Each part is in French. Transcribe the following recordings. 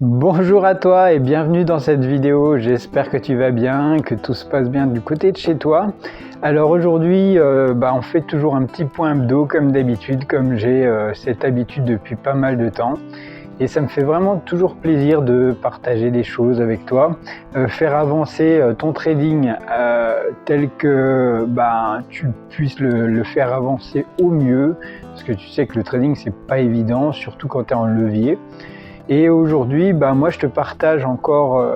Bonjour à toi et bienvenue dans cette vidéo. J'espère que tu vas bien, que tout se passe bien du côté de chez toi. Alors aujourd'hui, on fait toujours un petit point hebdo comme d'habitude, comme j'ai cette habitude depuis pas mal de temps. Et ça me fait vraiment toujours plaisir de partager des choses avec toi, faire avancer ton trading tel que tu puisses le faire avancer au mieux, parce que tu sais que le trading c'est pas évident, surtout quand tu es en levier. Et aujourd'hui, moi je te partage encore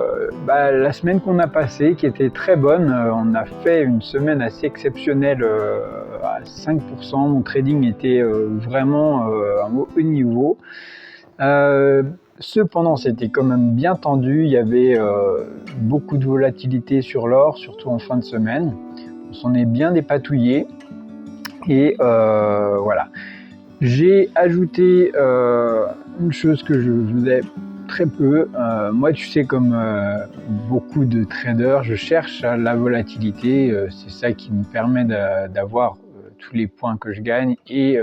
la semaine qu'on a passée qui était très bonne. On a fait une semaine assez exceptionnelle à 5%. Mon trading était vraiment à un haut niveau. Cependant, c'était quand même bien tendu. Il y avait beaucoup de volatilité sur l'or, surtout en fin de semaine. On s'en est bien dépatouillé. Et voilà. J'ai ajouté une chose que je faisais très peu. Moi, tu sais, comme beaucoup de traders, je cherche la volatilité. C'est ça qui me permet d'avoir tous les points que je gagne et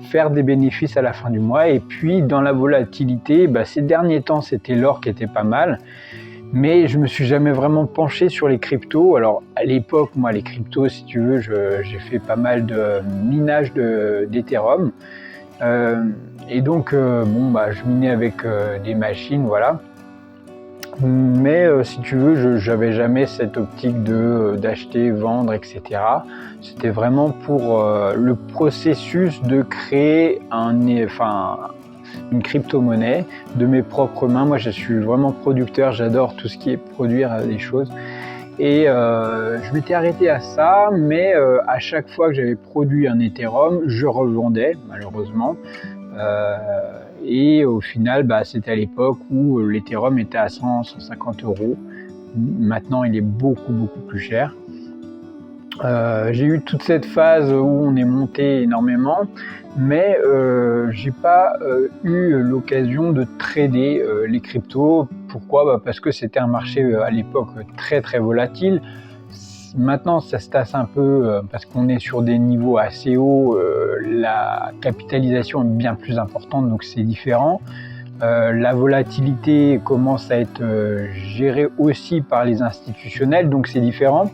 faire des bénéfices à la fin du mois. Et puis, dans la volatilité, ces derniers temps, c'était l'or qui était pas mal. Mais je me suis jamais vraiment penché sur les cryptos. Alors à l'époque, moi, les cryptos, si tu veux, j'ai fait pas mal de minage d'Ethereum. Et donc, je minais avec des machines, voilà. Mais si tu veux, j'avais jamais cette optique d'acheter, vendre, etc. C'était vraiment pour le processus de créer une crypto-monnaie de mes propres mains. Moi, je suis vraiment producteur, j'adore tout ce qui est produire des choses. Et je m'étais arrêté à ça, mais à chaque fois que j'avais produit un Ethereum, je revendais, malheureusement. Et au final, c'était à l'époque où l'Ethereum était à 100-150 euros. Maintenant, il est beaucoup plus cher. J'ai eu toute cette phase où on est monté énormément, mais j'ai pas eu l'occasion de trader les cryptos. Pourquoi? Parce que c'était un marché à l'époque très volatile. Maintenant, ça se tasse un peu parce qu'on est sur des niveaux assez hauts. La capitalisation est bien plus importante, donc c'est différent. La volatilité commence à être gérée aussi par les institutionnels, donc c'est différent.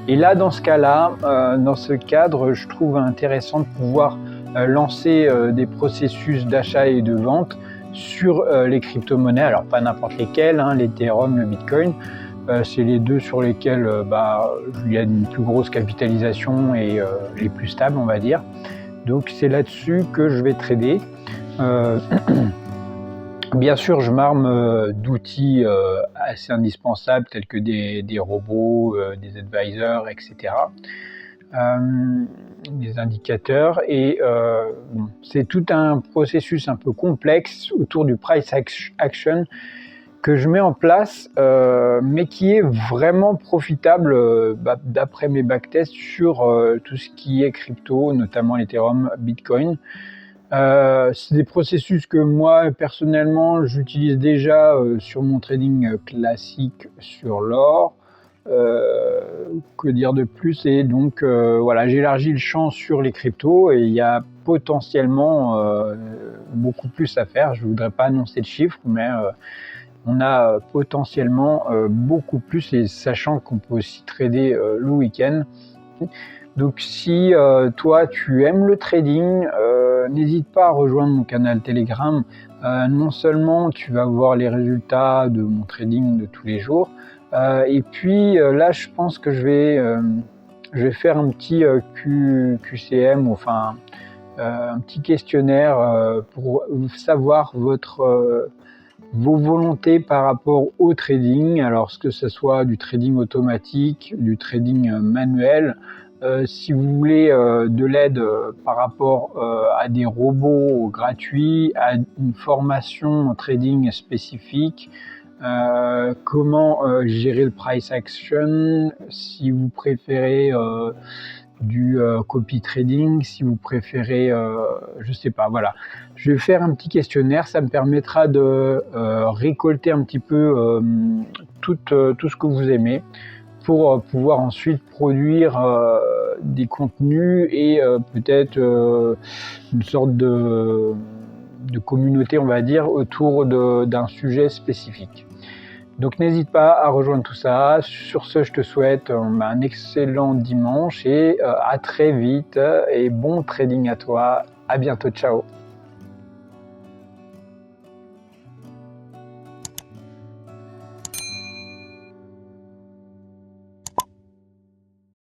Et là, dans ce cas-là, dans ce cadre, je trouve intéressant de pouvoir lancer des processus d'achat et de vente sur les crypto-monnaies. Alors pas n'importe lesquelles, l'Ethereum, le Bitcoin. C'est les deux sur lesquels il y a une plus grosse capitalisation et les plus stables, on va dire. Donc c'est là-dessus que je vais trader. Bien sûr, je m'arme d'outils assez indispensables tels que des robots, des advisors, etc. Des indicateurs. Et c'est tout un processus un peu complexe autour du price action que je mets en place, mais qui est vraiment profitable d'après mes backtests sur tout ce qui est crypto, notamment Ethereum, Bitcoin. C'est des processus que moi personnellement j'utilise déjà sur mon trading classique sur l'or. Que dire de plus? Et donc voilà, j'élargis le champ sur les cryptos et il y a potentiellement beaucoup plus à faire. Je voudrais pas annoncer de chiffres, mais on a potentiellement beaucoup plus, et sachant qu'on peut aussi trader le week-end. Donc si toi tu aimes le trading, n'hésite pas à rejoindre mon canal Telegram. Non seulement tu vas voir les résultats de mon trading de tous les jours, et puis là je pense que je vais faire un petit QCM, enfin un petit questionnaire pour savoir vos volontés par rapport au trading. Alors que ce soit du trading automatique, du trading manuel. Si vous voulez de l'aide par rapport à des robots gratuits, à une formation en trading spécifique, comment gérer le price action, si vous préférez du copy trading, si vous préférez, je sais pas, voilà. Je vais faire un petit questionnaire, ça me permettra de récolter un petit peu tout ce que vous aimez pour pouvoir ensuite produire des contenus et peut-être une sorte de communauté, on va dire, autour d'un sujet spécifique. Donc n'hésite pas à rejoindre tout ça. Sur ce, je te souhaite un excellent dimanche et à très vite et bon trading à toi. À bientôt, ciao.